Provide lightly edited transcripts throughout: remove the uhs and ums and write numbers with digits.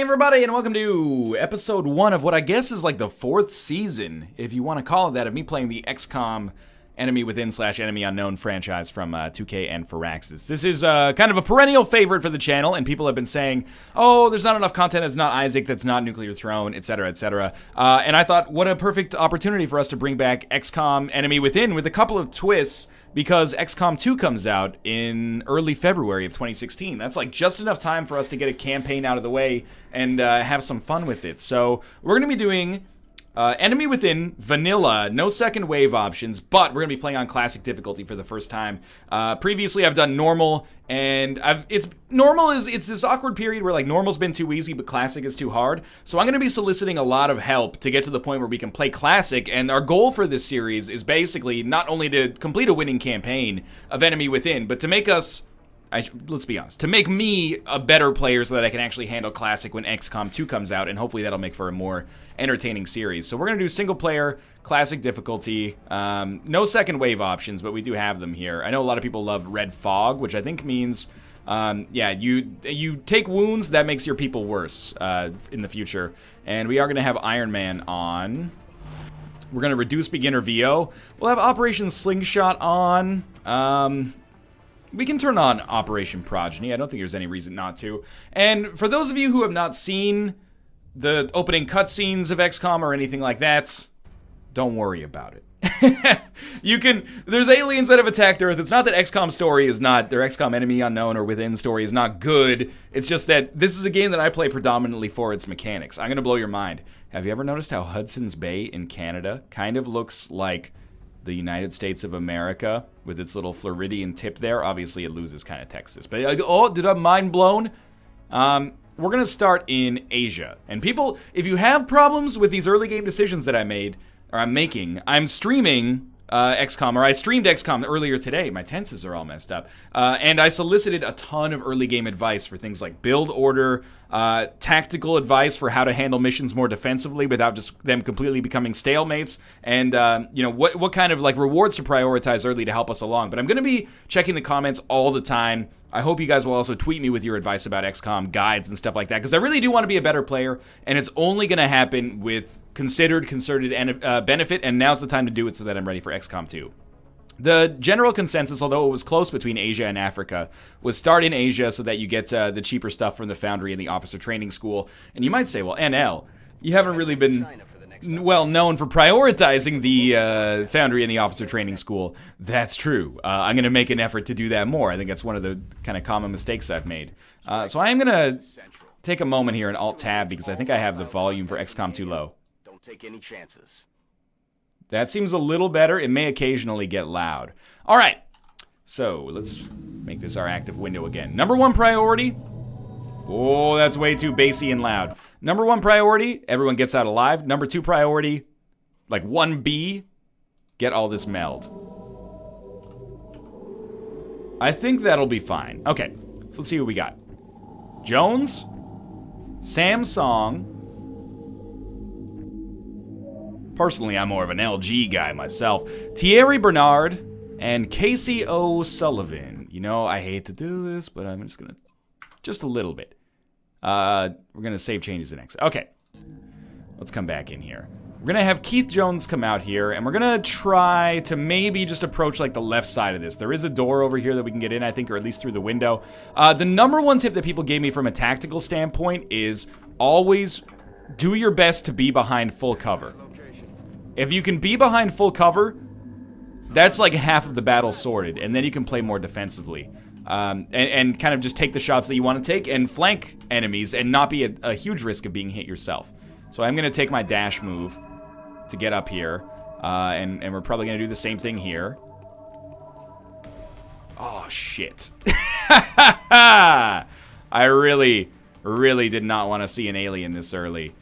everybody, and welcome to episode 1 of what I guess is like the 4th season, if you want to call it that, of me playing the XCOM Enemy Within / Enemy Unknown franchise from 2K and Firaxis. This is kind of a perennial favorite for the channel, and people have been saying, oh, there's not enough content that's not Isaac, that's not Nuclear Throne, etc., etc. And I thought, what a perfect opportunity for us to bring back XCOM Enemy Within with a couple of twists, because XCOM 2 comes out in early February of 2016. That's like just enough time for us to get a campaign out of the way and have some fun with it. So we're going to be doing Enemy Within Vanilla, no second wave options, but we're going to be playing on classic difficulty for the first time. Previously, I've done normal, and it's this awkward period where like normal's been too easy, but classic is too hard. So I'm going to be soliciting a lot of help to get to the point where we can play classic, and our goal for this series is basically not only to complete a winning campaign of Enemy Within, but to make us, let's be honest, to make me a better player so that I can actually handle classic when XCOM 2 comes out, and hopefully that'll make for a more entertaining series. So we're going to do single player, classic difficulty, no second wave options, but we do have them here. I know a lot of people love Red Fog, which I think means, yeah, you take wounds, that makes your people worse in the future. And we are going to have Ironman on. We're going to reduce beginner VO. We'll have Operation Slingshot on. We can turn on Operation Progeny. I don't think there's any reason not to. And for those of you who have not seen the opening cutscenes of XCOM or anything like that, don't worry about it. There's aliens that have attacked Earth. It's not that XCOM story is not, their XCOM Enemy Unknown or Within story is not good. It's just that this is a game that I play predominantly for its mechanics. I'm going to blow your mind. Have you ever noticed how Hudson's Bay in Canada kind of looks like the United States of America with its little Floridian tip there? Obviously, it loses kind of Texas. But, oh, did I mind blown? We're going to start in Asia. And people, if you have problems with these early game decisions that I made, or I'm making, I'm streaming XCOM, or I streamed XCOM earlier today. My tenses are all messed up. And I solicited a ton of early game advice for things like build order, tactical advice for how to handle missions more defensively without just them completely becoming stalemates, and you know, what kind of like rewards to prioritize early to help us along. But I'm going to be checking the comments all the time. I hope you guys will also tweet me with your advice about XCOM guides and stuff like that, because I really do want to be a better player, and it's only going to happen with concerted benefit, and now's the time to do it so that I'm ready for XCOM 2. The general consensus, although it was close between Asia and Africa, was start in Asia so that you get the cheaper stuff from the Foundry and the Officer Training School. And you might say, well, NL, you haven't really been well known for prioritizing the Foundry and the Officer Training School. That's true. I'm going to make an effort to do that more. I think that's one of the kind of common mistakes I've made. So I am going to take a moment here and Alt-Tab because I think I have the volume for XCOM too low. Don't take any chances. That seems a little better. It may occasionally get loud. All right, so let's make this our active window again. Number 1 priority. Oh, that's way too bassy and loud. Number 1 priority, everyone gets out alive. Number 2 priority, like 1B, get all this meld. I think that'll be fine. Okay, so let's see what we got. Jones, Samsung. Personally, I'm more of an LG guy myself. Thierry Bernard and Casey O'Sullivan. You know, I hate to do this, but I'm just gonna, just a little bit. We're gonna save changes in X. Okay, let's come back in here. We're gonna have Keith Jones come out here, and we're gonna try to maybe just approach like the left side of this. There is a door over here that we can get in, I think, or at least through the window. The number 1 tip that people gave me from a tactical standpoint is always do your best to be behind full cover. If you can be behind full cover, that's like half of the battle sorted, and then you can play more defensively. And kind of just take the shots that you want to take and flank enemies and not be a huge risk of being hit yourself. So I'm going to take my dash move to get up here, and we're probably going to do the same thing here. Oh, shit. I really did not want to see an alien this early.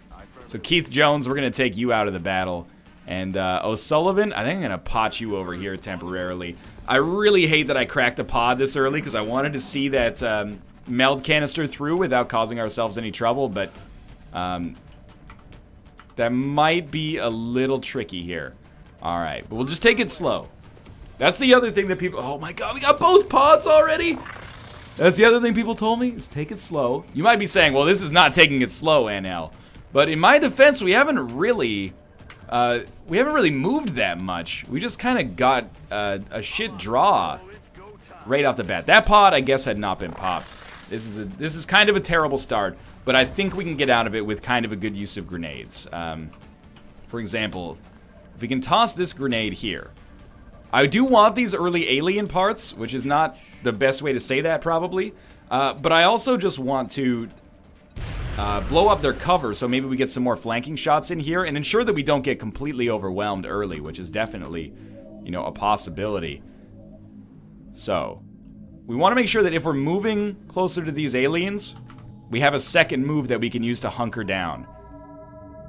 So Keith Jones, we're going to take you out of the battle. And O'Sullivan, I think I'm going to pot you over here temporarily. I really hate that I cracked a pod this early because I wanted to see that meld canister through without causing ourselves any trouble, but that might be a little tricky here. All right, but we'll just take it slow. That's the other thing that people... Oh my god, we got both pods already? That's the other thing people told me, is take it slow. You might be saying, well, this is not taking it slow, NL. But in my defense, we haven't really moved that much. We just kind of got a shit draw right off the bat. That pod, I guess, had not been popped. This is kind of a terrible start, but I think we can get out of it with kind of a good use of grenades. For example, if we can toss this grenade here. I do want these early alien parts, which is not the best way to say that, probably. But I also just want to blow up their cover, so maybe we get some more flanking shots in here, and ensure that we don't get completely overwhelmed early, which is definitely, you know, a possibility. So, we want to make sure that if we're moving closer to these aliens, we have a second move that we can use to hunker down.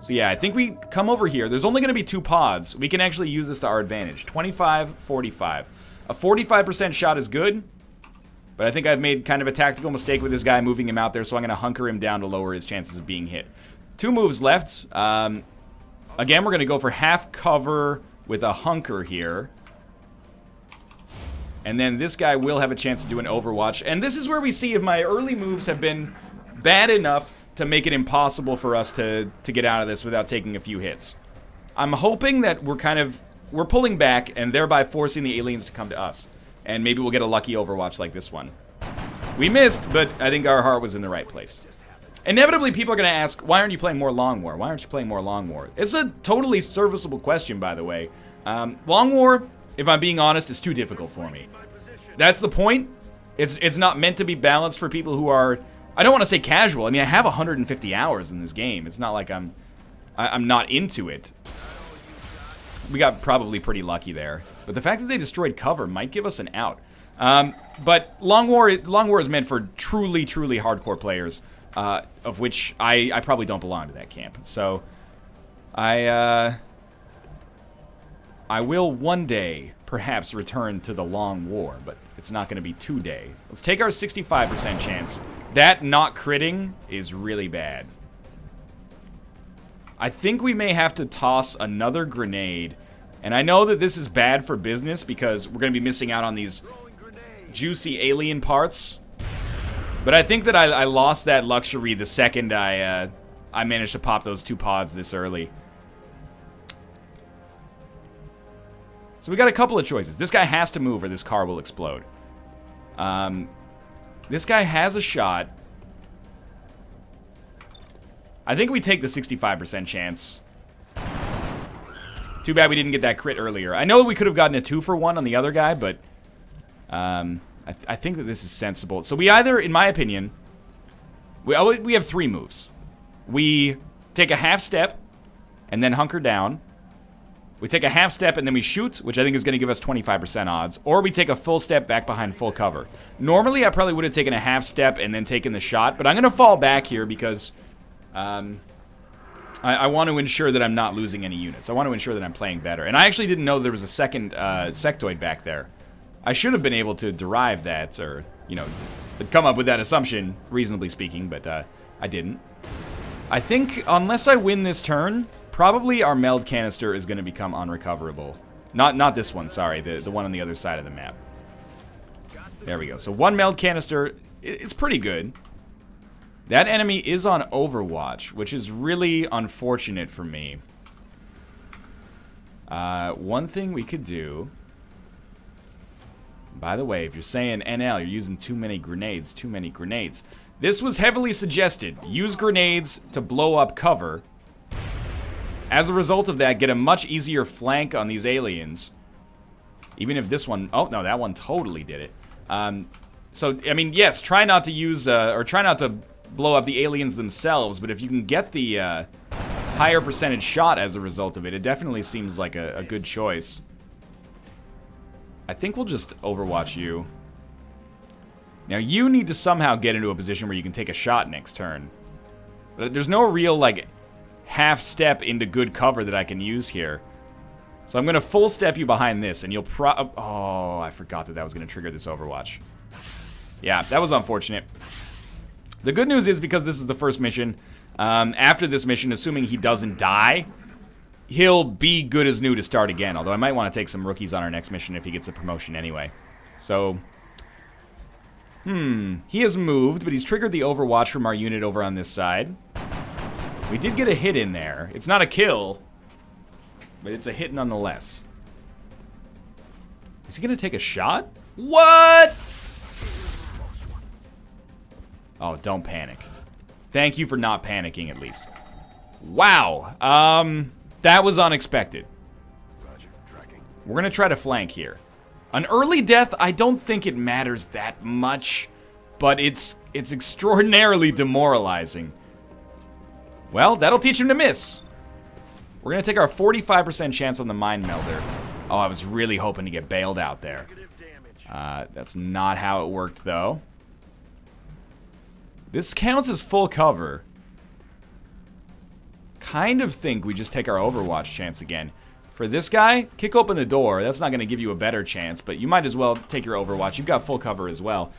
So yeah, I think we come over here. There's only going to be 2 pods. We can actually use this to our advantage. 25, 45. A 45% shot is good, but I think I've made kind of a tactical mistake with this guy, moving him out there, so I'm going to hunker him down to lower his chances of being hit. 2 moves left. Again, we're going to go for half cover with a hunker here. And then this guy will have a chance to do an overwatch. And this is where we see if my early moves have been bad enough to make it impossible for us to get out of this without taking a few hits. I'm hoping that we're pulling back and thereby forcing the aliens to come to us. And maybe we'll get a lucky overwatch like this one. We missed, but I think our heart was in the right place. Inevitably, people are going to ask, why aren't you playing more Long War? Why aren't you playing more Long War? It's a totally serviceable question, by the way. Long War, if I'm being honest, is too difficult for me. That's the point. It's not meant to be balanced for people who are... I don't want to say casual. I mean, I have 150 hours in this game. It's not like I'm not into it. We got probably pretty lucky there. But the fact that they destroyed cover might give us an out. But Long War is meant for truly, truly hardcore players, of which I probably don't belong to that camp. So I will one day perhaps return to the Long War, but it's not going to be today. Let's take our 65% chance. That not critting is really bad. I think we may have to toss another grenade. And I know that this is bad for business because we're going to be missing out on these juicy alien parts. But I think that I lost that luxury the second I managed to pop those 2 pods this early. So we got a couple of choices. This guy has to move or this car will explode. This guy has a shot. I think we take the 65% chance. Too bad we didn't get that crit earlier. I know we could have gotten a 2-for-1 on the other guy, but I think that this is sensible. So we either, in my opinion, we have 3 moves. We take a half step and then hunker down. We take a half step and then we shoot, which I think is going to give us 25% odds. Or we take a full step back behind full cover. Normally, I probably would have taken a half step and then taken the shot, but I'm going to fall back here because I want to ensure that I'm not losing any units. I want to ensure that I'm playing better. And I actually didn't know there was a second sectoid back there. I should have been able to derive that, or, you know, come up with that assumption, reasonably speaking, but I didn't. I think, unless I win this turn, probably our meld canister is going to become unrecoverable. Not this one, sorry, the one on the other side of the map. There we go. So 1 meld canister, it's pretty good. That enemy is on Overwatch, which is really unfortunate for me. One thing we could do... By the way, if you're saying NL, you're using too many grenades, This was heavily suggested. Use grenades to blow up cover. As a result of that, get a much easier flank on these aliens. Even if this one... Oh, no, that one totally did it. So, I mean, yes, try not to use... or try not to blow up the aliens themselves, but if you can get the higher percentage shot as a result of it, it definitely seems like a good choice. I think we'll just overwatch you. Now, you need to somehow get into a position where you can take a shot next turn. But there's no real, like, half step into good cover that I can use here. So I'm going to full step you behind this, and you'll oh, I forgot that was going to trigger this overwatch. Yeah, that was unfortunate. The good news is, because this is the first mission, after this mission, assuming he doesn't die, he'll be good as new to start again. Although I might want to take some rookies on our next mission if he gets a promotion anyway. So, He has moved, but he's triggered the overwatch from our unit over on this side. We did get a hit in there. It's not a kill, but it's a hit nonetheless. Is he gonna take a shot? What? Oh, don't panic. Thank you for not panicking, at least. Wow. That was unexpected. We're gonna try to flank here. An early death, I don't think it matters that much, but it's extraordinarily demoralizing. Well, that'll teach him to miss. We're gonna take our 45% chance on the Mind Melder. Oh, I was really hoping to get bailed out there. That's not how it worked, though. This counts as full cover. Kind of think we just take our Overwatch chance again. For this guy, kick open the door. That's not going to give you a better chance, but you might as well take your Overwatch. You've got full cover as well.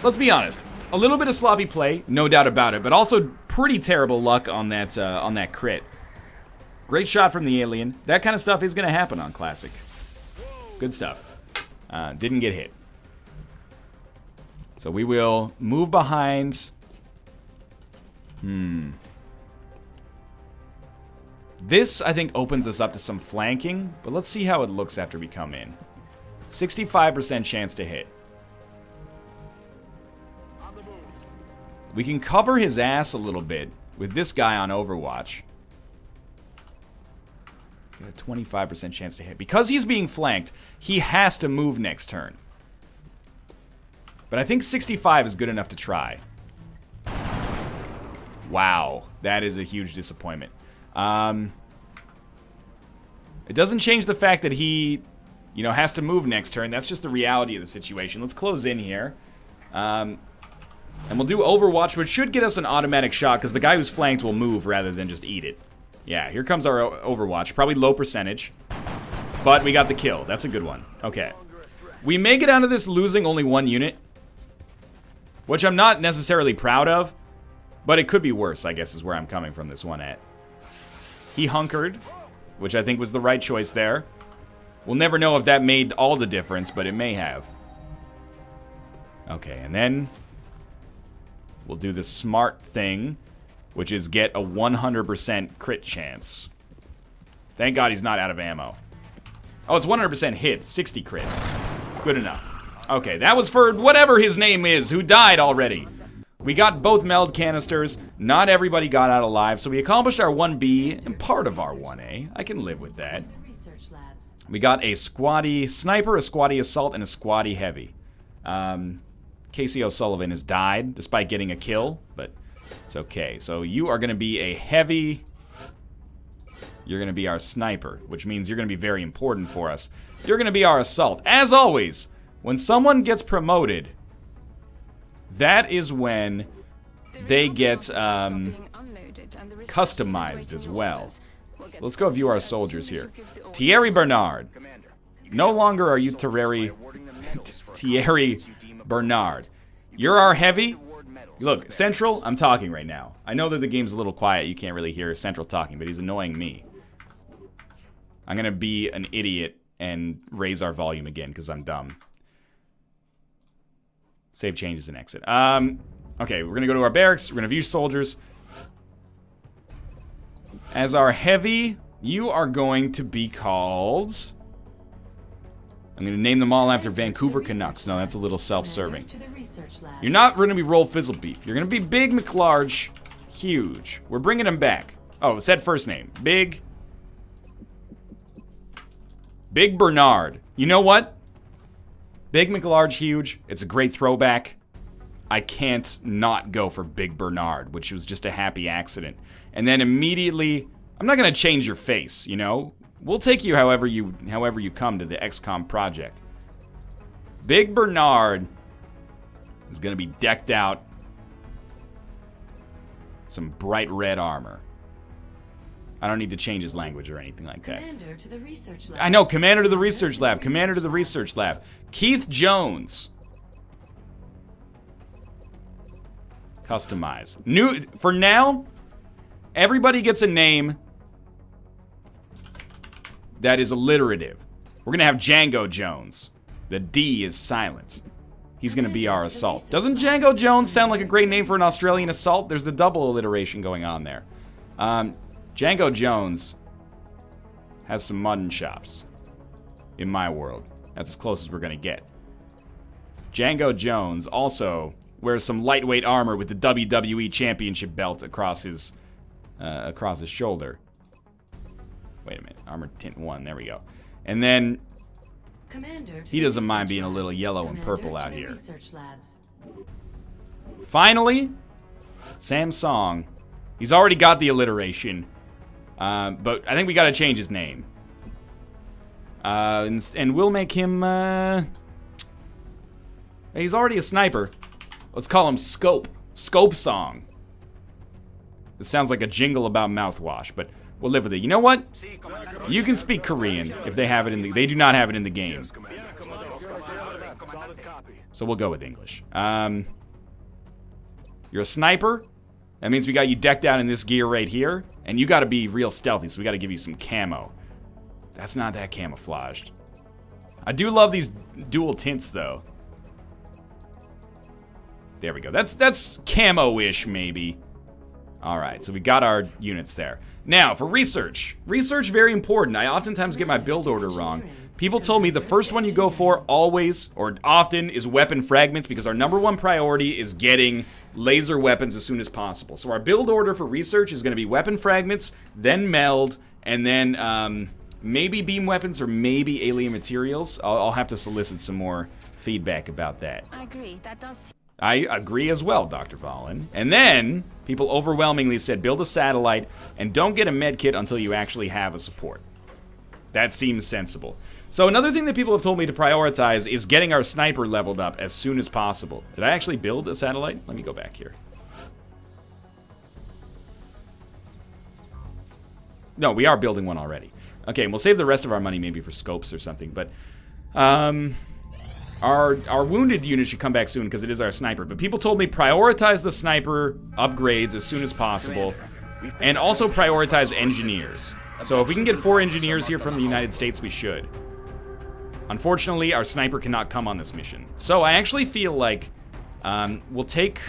Let's be honest. A little bit of sloppy play, no doubt about it, but also pretty terrible luck on that crit. Great shot from the alien. That kind of stuff is going to happen on Classic. Good stuff. Didn't get hit. So we will move behind. This, I think, opens us up to some flanking, but let's see how it looks after we come in. 65% chance to hit. We can cover his ass a little bit with this guy on Overwatch. Get a 25% chance to hit. Because he's being flanked, he has to move next turn. But I think 65 is good enough to try. Wow, that is a huge disappointment. It doesn't change the fact that he, has to move next turn. That's just the reality of the situation. Let's close in here. And we'll do Overwatch, which should get us an automatic shot, because the guy who's flanked will move rather than just eat it. Yeah, here comes our Overwatch. Probably low percentage. But we got the kill. That's a good one. Okay. We may get out of this losing only one unit, which I'm not necessarily proud of, but it could be worse, I guess, is where I'm coming from this one at. He hunkered, which I think was the right choice there. We'll never know if that made all the difference, but it may have. Okay, and then we'll do the smart thing, which is get a 100% crit chance. Thank God he's not out of ammo. Oh, it's 100% hit, 60 crit. Good enough. Okay, that was for whatever his name is, who died already. We got both meld canisters. Not everybody got out alive, so we accomplished our 1B and part of our 1A. I can live with that. We got a squatty sniper, a squatty assault, and a squatty heavy. Casey O'Sullivan has died, despite getting a kill, but it's okay. So you are going to be a heavy. You're going to be our sniper, which means you're going to be very important for us. You're going to be our assault. As always, when someone gets promoted, that is when they get customized as well. Let's go view our soldiers here. Thierry Bernard. No longer are you Thierry Bernard. You're our heavy. Look, Central, I'm talking right now. I know that the game's a little quiet. You can't really hear Central talking, but he's annoying me. I'm going to be an idiot and raise our volume again because I'm dumb. Save changes and exit. Okay, we're going to go to our barracks. We're going to view soldiers. As our heavy, you are going to be called... I'm going to name them all after Vancouver Canucks. No, that's a little self-serving. You're not going to be Roll Fizzle Beef. You're going to be Big McLarge. Huge. We're bringing him back. Oh, it said first name. Big Bernard. You know what? Big McLarge Huge. It's a great throwback. I can't not go for Big Bernard, which was just a happy accident. And then immediately, I'm not going to change your face, you know? We'll take you however you come to the XCOM project. Big Bernard is going to be decked out. Some bright red armor. I don't need to change his language or anything like that. Commander to the research lab. I know, Commander to the research lab. Commander to the research lab. Keith Jones. Customize. New for now, everybody gets a name that is alliterative. We're going to have Django Jones. The D is silent. he's going to be our assault. Doesn't Django Jones sound like a great name for an Australian assault? There's the double alliteration going on there. Django Jones has some mutton chops in my world. That's as close as we're going to get. Django Jones also wears some lightweight armor with the WWE Championship belt across his shoulder. Wait a minute. Armor tint 1. There we go. And then he doesn't mind being a little yellow and purple out here. Finally, Samsung. He's already got the alliteration. But I think we got to change his name. And we'll make him... he's already a sniper. Let's call him Scope. Scope Song. This sounds like a jingle about mouthwash, but we'll live with it. You know what? You can speak Korean if they have it in the... They do not have it in the game. So we'll go with English. You're a sniper. That means we got you decked out in this gear right here. And you got to be real stealthy, so we got to give you some camo. That's not that camouflaged. I do love these dual tints, though. There we go. That's camo-ish, maybe. Alright, so we got our units there. Now, for research. Research, very important. I oftentimes get my build order wrong. People told me the first one you go for always, or often, is weapon fragments, because our #1 priority is getting laser weapons as soon as possible. So our build order for research is going to be weapon fragments, then meld, and then maybe beam weapons or maybe alien materials. I'll have to solicit some more feedback about that. I agree. That does... I agree as well, Dr. Valen. And then, people overwhelmingly said build a satellite and don't get a med kit until you actually have a support. That seems sensible. So another thing that people have told me to prioritize is getting our sniper leveled up as soon as possible. Did I actually build a satellite? Let me go back here. No, we are building one already. Okay, and we'll save the rest of our money maybe for scopes or something, but... Our wounded unit should come back soon because it is our sniper. But people told me prioritize the sniper upgrades as soon as possible. And also prioritize engineers. So if we can get 4 engineers here from the United States, we should. Unfortunately, our sniper cannot come on this mission. So I actually feel like we'll take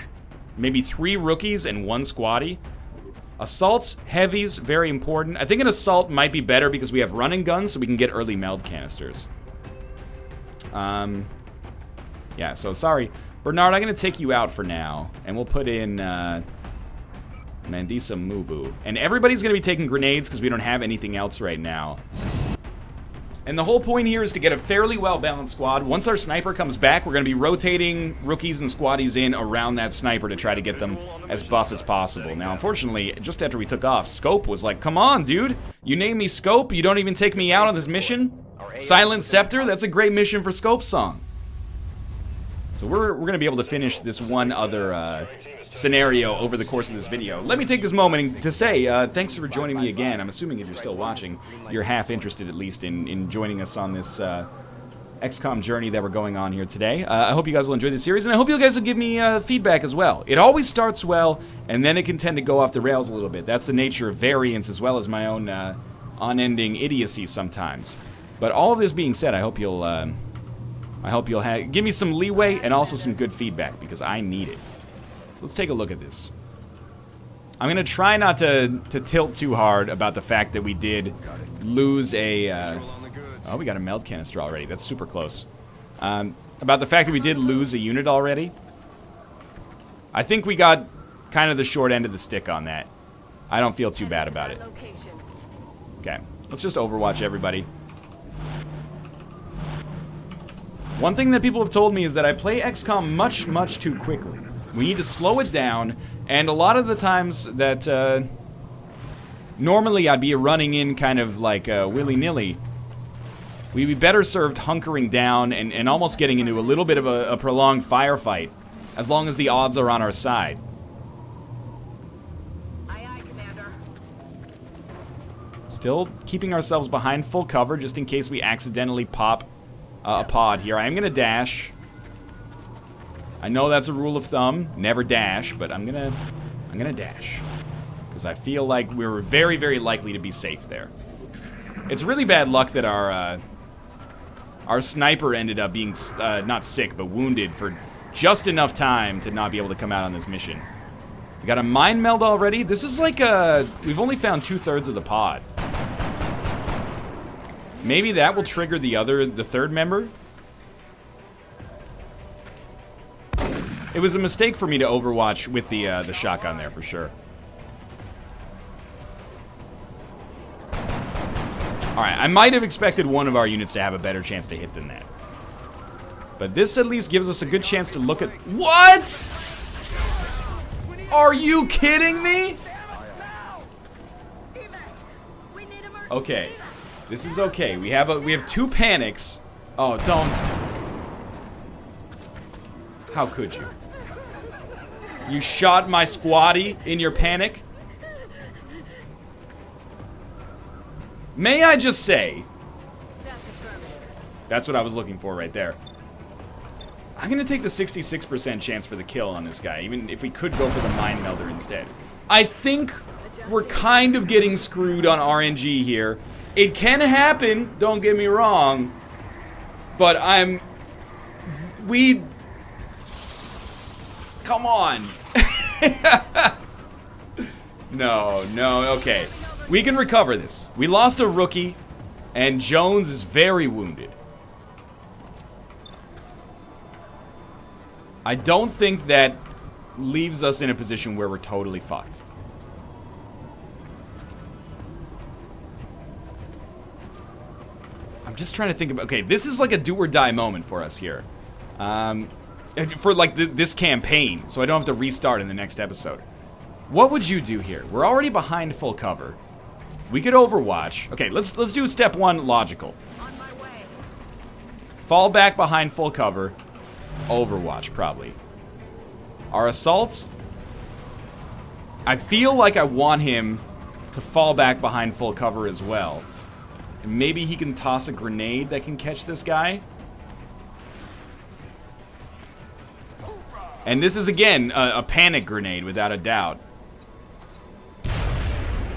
maybe 3 rookies and 1 squatty. Assaults, heavies, very important. I think an assault might be better because we have running guns, so we can get early meld canisters. Yeah, so sorry. Bernard, I'm going to take you out for now. And we'll put in Mandisa Mubu. And everybody's going to be taking grenades because we don't have anything else right now. And the whole point here is to get a fairly well-balanced squad. Once our sniper comes back, we're going to be rotating rookies and squaddies in around that sniper to try to get them as buff as possible. Now, unfortunately, just after we took off, Scope was like, come on, dude. You name me Scope, you don't even take me out on this mission? Silent Scepter? That's a great mission for Scope Song. So we're going to be able to finish this one other scenario over the course of this video. Let me take this moment to say thanks for joining me again. I'm assuming if you're still watching, you're half interested at least in joining us on this XCOM journey that we're going on here today. I hope you guys will enjoy this series, and I hope you guys will give me feedback as well. It always starts well, and then it can tend to go off the rails a little bit. That's the nature of variance as well as my own unending idiocy sometimes. But all of this being said, I hope you'll give me some leeway and also some good feedback because I need it. So let's take a look at this. I'm gonna try not to tilt too hard about the fact that we did lose a. Oh, we got a meld canister already. That's super close. About the fact that we did lose a unit already. I think we got kind of the short end of the stick on that. I don't feel too bad about it. Okay, let's just overwatch everybody. One thing that people have told me is that I play XCOM much too quickly. We need to slow it down, and a lot of the times that normally I'd be running in kind of like willy-nilly, we'd be better served hunkering down and almost getting into a little bit of a prolonged firefight, as long as the odds are on our side. Aye, aye, Commander. Still keeping ourselves behind full cover just in case we accidentally pop a pod here. I am gonna dash. I know that's a rule of thumb, never dash, but I'm gonna dash because I feel like we're very likely to be safe there. It's really bad luck that our sniper ended up being not sick but wounded for just enough time to not be able to come out on this mission. We got a mind meld already. This is like we've only found 2/3 of the pod. Maybe that will trigger the third member. It was a mistake for me to overwatch with the shotgun there for sure. Alright, I might have expected one of our units to have a better chance to hit than that. But this at least gives us a good chance to look at... What?! Are you kidding me? Okay. This is okay. We have 2 panics. Oh, don't. How could you? You shot my squatty in your panic? May I just say... That's what I was looking for right there. I'm gonna take the 66% chance for the kill on this guy, even if we could go for the Mind Melder instead. I think we're kind of getting screwed on RNG here. It can happen, don't get me wrong, but come on. No, okay. We can recover this. We lost a rookie, and Jones is very wounded. I don't think that leaves us in a position where we're totally fucked. I'm just trying to think about... Okay, this is like a do-or-die moment for us here. For like this campaign, so I don't have to restart in the next episode. What would you do here? We're already behind full cover. We could overwatch. Okay, let's do step 1 logical. On my way. Fall back behind full cover. Overwatch, probably. Our assaults... I feel like I want him to fall back behind full cover as well. And maybe he can toss a grenade that can catch this guy. And this is, again, a panic grenade, without a doubt.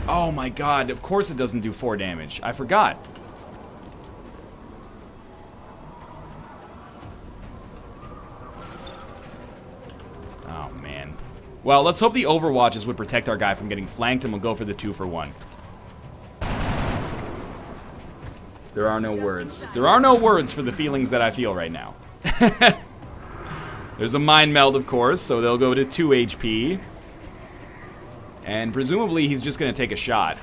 Oh my god, of course it doesn't do 4 damage. I forgot. Oh, man. Well, let's hope the overwatches would protect our guy from getting flanked, and we'll go for the 2-for-1. There are no words. There are no words for the feelings that I feel right now. There's a mind meld, of course, so they'll go to 2 HP. And presumably he's just going to take a shot.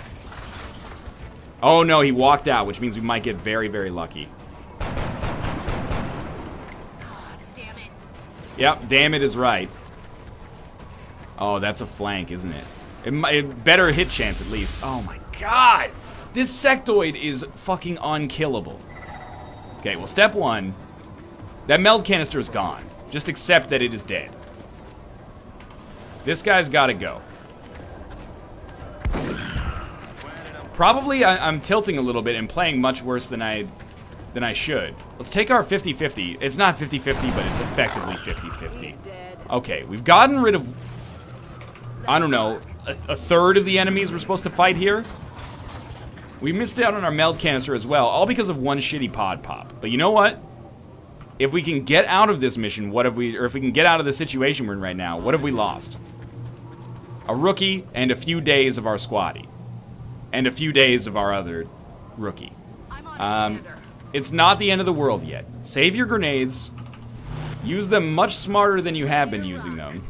Oh no, he walked out, which means we might get very, very lucky. Damn it. Yep, damn it is right. Oh, that's a flank, isn't it? It better hit chance, at least. Oh my god! This sectoid is fucking unkillable. Okay, well, step 1. That meld canister is gone. Just accept that it is dead. This guy's gotta go. Probably I'm tilting a little bit and playing much worse than I should. Let's take our 50-50. It's not 50-50, but it's effectively 50-50. Okay, we've gotten rid of, I don't know, a third of the enemies we're supposed to fight here. We missed out on our meld canister as well, all because of one shitty pod pop. But you know what? If we can get out of this mission, or if we can get out of the situation we're in right now, what have we lost? A rookie and a few days of our squatty. And a few days of our other rookie. It's not the end of the world yet. Save your grenades. Use them much smarter than you have been using them.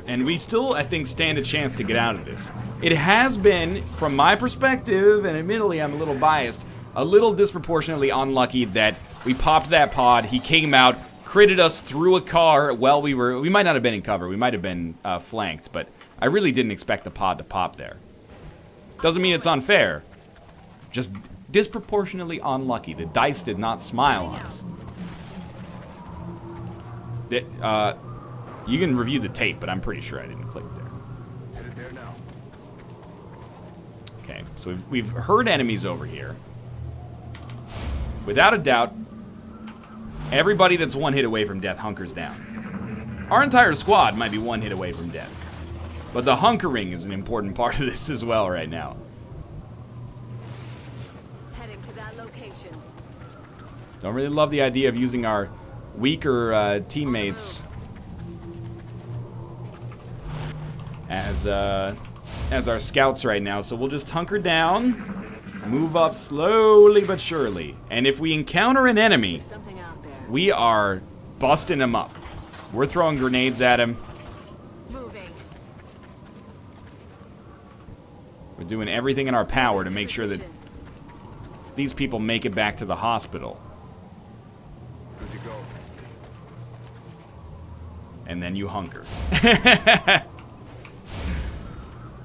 And we still, I think, stand a chance to get out of this. It has been, from my perspective, and admittedly I'm a little biased, a little disproportionately unlucky that we popped that pod, he came out, critted us through a car while we might not have been in cover, we might have been flanked, but I really didn't expect the pod to pop there. Doesn't mean it's unfair. Just disproportionately unlucky. The dice did not smile on us. You can review the tape, but I'm pretty sure I didn't click there. Headed there now. Okay, so we've heard enemies over here. Without a doubt, everybody that's 1 hit away from death hunkers down. Our entire squad might be 1 hit away from death. But the hunkering is an important part of this as well right now. Heading to that location. Don't really love the idea of using our weaker teammates as our scouts right now. So we'll just hunker down, move up slowly but surely. And if we encounter an enemy, Something out there. we are busting him up. We're throwing grenades at him. Moving. We're doing everything in our power to make sure that these people make it back to the hospital. Good to go. And then you hunker.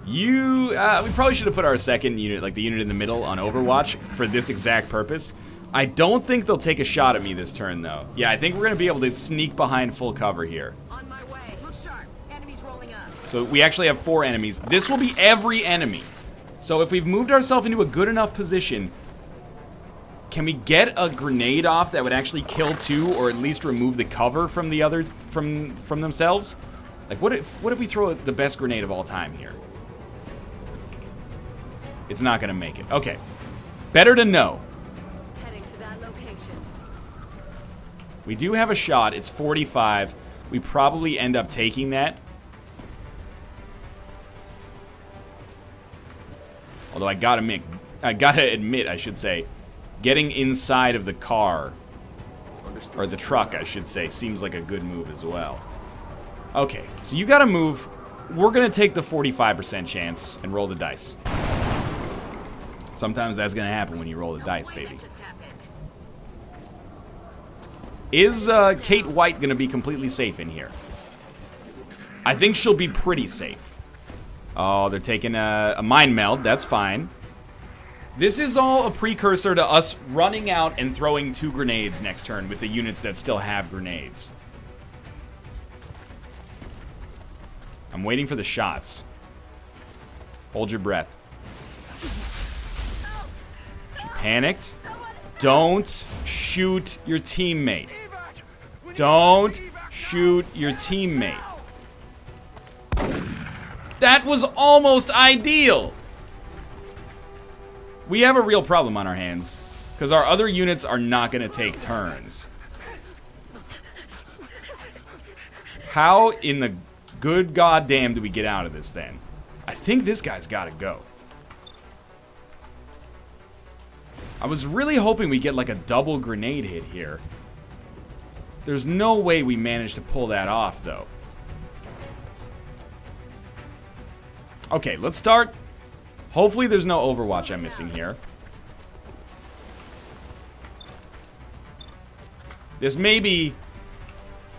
We probably should have put our second unit, like the unit in the middle, on Overwatch for this exact purpose. I don't think they'll take a shot at me this turn, though. Yeah, I think we're going to be able to sneak behind full cover here. On my way. Look sharp. Enemies rolling up. So we actually have 4 enemies. This will be every enemy. So if we've moved ourselves into a good enough position, can we get a grenade off that would actually kill 2, or at least remove the cover from the other from themselves? Like, what if we throw the best grenade of all time here? It's not gonna make it. Okay, better to know. Heading to that location. We do have a shot. It's 45. We probably end up taking that. Although I gotta admit, I should say, getting inside of the car, or the truck, I should say, seems like a good move as well. Okay, so you gotta move. We're gonna take the 45% chance and roll the dice. Sometimes that's gonna happen when you roll the dice, baby. What just happened? Is Kate White gonna be completely safe in here? I think she'll be pretty safe. Oh, they're taking a mind meld. That's fine. This is all a precursor to us running out and throwing 2 grenades next turn with the units that still have grenades. I'm waiting for the shots. Hold your breath. She panicked. Don't shoot your teammate. Don't shoot your teammate. That was almost ideal. We have a real problem on our hands, because our other units are not going to take turns. How in the good goddamn do we get out of this then? I think this guy's got to go. I was really hoping we get like a double grenade hit here. There's no way we managed to pull that off, though. Okay, let's start. Hopefully there's no Overwatch I'm missing here. This may be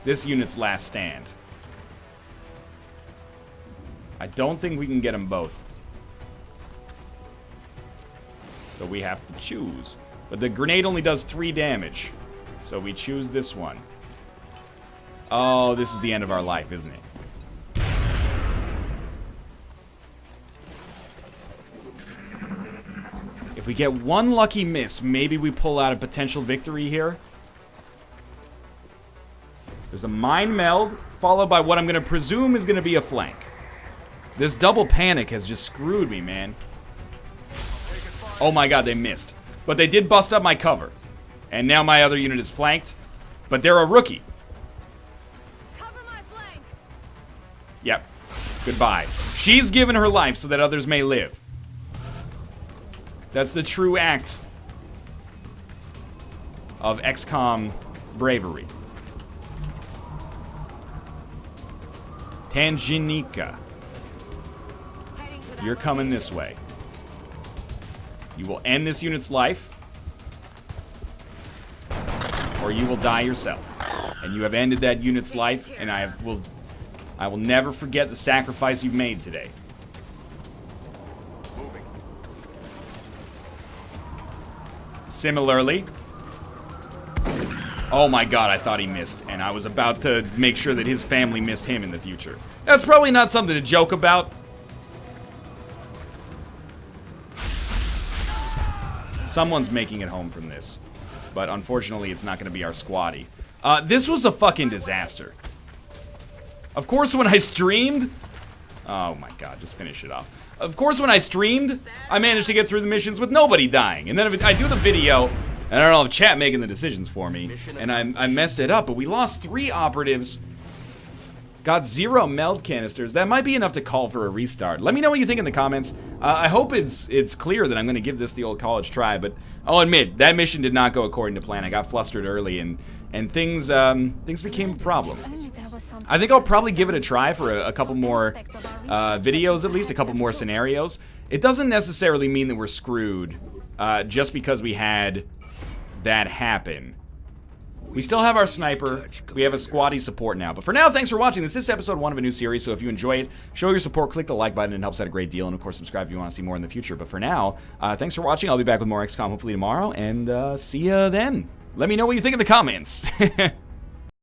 this unit's last stand. I don't think we can get them both. So we have to choose. But the grenade only does 3 damage. So we choose this one. Oh, this is the end of our life, isn't it? If we get one lucky miss, maybe we pull out a potential victory here. There's a mind meld, followed by what I'm going to presume is going to be a flank. This double panic has just screwed me, man. Oh my god, they missed. But they did bust up my cover. And now my other unit is flanked. But they're a rookie. Cover my flank. Yep. Goodbye. She's given her life so that others may live. That's the true act of XCOM bravery. Tanganyika. You're coming this way. You will end this unit's life, or you will die yourself. And you have ended that unit's life, and I will never forget the sacrifice you've made today. Similarly, oh my god, I thought he missed, and I was about to make sure that his family missed him in the future. That's probably not something to joke about. Someone's making it home from this, but unfortunately it's not going to be our squatty. This was a fucking disaster. Of course when I streamed... Oh my god, just finish it off. Of course when I streamed, I managed to get through the missions with nobody dying. And then if I do the video, And I don't have chat making the decisions for me. And I messed it up, but we lost 3 operatives. Got 0 meld canisters. That might be enough to call for a restart. Let me know what you think in the comments. I hope it's clear that I'm going to give this the old college try, but I'll admit, that mission did not go according to plan. I got flustered early, and things became a problem. I think I'll probably give it a try for a couple more videos, at least a couple more scenarios. It doesn't necessarily mean that we're screwed just because we had that happen. We still have our sniper. We have a squatty support now. But for now, thanks for watching. This is episode 1 of a new series, so if you enjoy it, show your support, click the like button. It helps out a great deal. And of course, subscribe if you want to see more in the future. But for now, thanks for watching. I'll be back with more XCOM hopefully tomorrow, and see ya then. Let me know what you think in the comments.